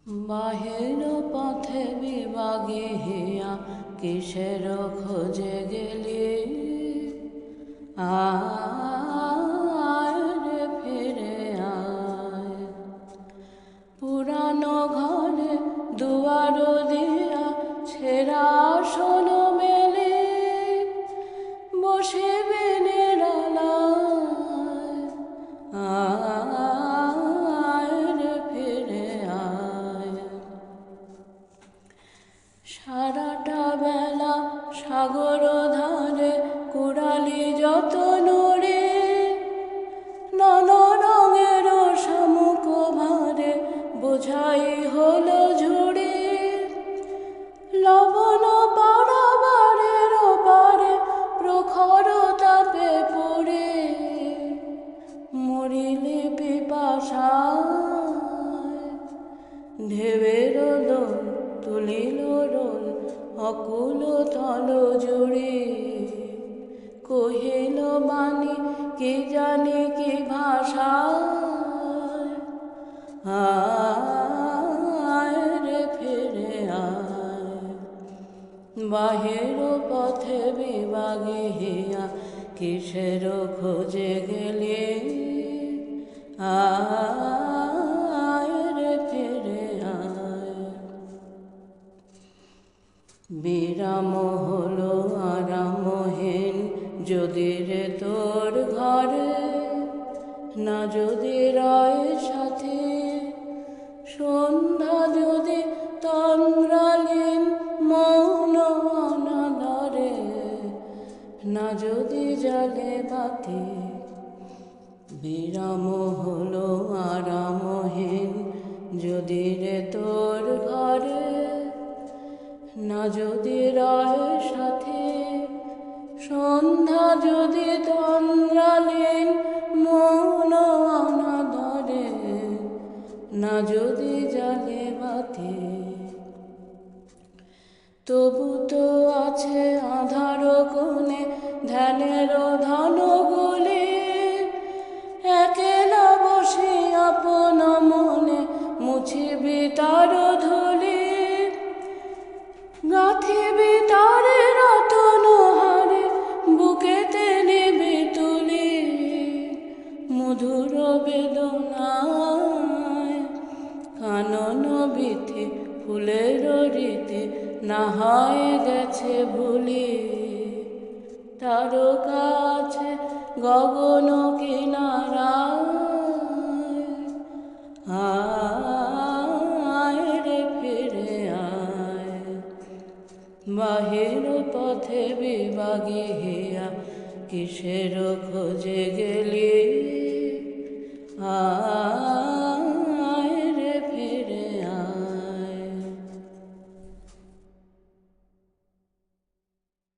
বাহির পথে বিভাগে হিয়া কিসের খোঁজে গেলি, আয় রে ফিরে আয়। পুরানো ঘরে দুয়ার দিয়া ছেঁড়া আসন মেলে বসিবি নিরালায়, আয় রে ফিরে আয়। সারাটা বেলা সাগর ধারে কুড়ালি যত নড়ে, নানা রঙের শামুক ভারে বোঝাই হলো ঝুড়ে। লবণ পাড়াবারের পারে প্রখর তাপে পড়ে মরিলে পিপাসায়। ঢেউয়ের দোল তুলিল রোল অকুল তল জুড়ে, কহিল বাণী কি জানি কি ভাষায়, আয় রে ফিরে আয়। বাহির পথে বিভাগে হিয়া কিসের খোঁজে গেলি, আয় রে ফিরে আয়। বিরাম হলো আরামহীন যদি রে তোর ঘরে, না যদি রয় সাথে সন্ধ্যা যদি তন্দ্রালীন মৌন অনাদরে, না যদি জলে বাতি। বিরাম হলো আরামহীন যদি রে তোর ঘরে, না যদি রয় সাথে সন্ধ্যা যদি তন্দ্রালীন মৌন অনাদরে, না যদি জাগে বাতি। তবু তো আছে আধার কোণে ধ্যানের ধনগুলি, একেলা বসে আপন মনে মুছিবি তার ধুলি। গাঁথিবি তারে রতন হারে বুকেতে নিবি তুলি, মধুর বেদনায় কানন বিথি ফুলের রীতি না হয় গেছে ভুলি। তার কাছে গগন কিনারায়, আয় রে ফিরে আয়। বাহির পথে বিভাগে হিয়া কিসের খোঁজে গেলি, আয়।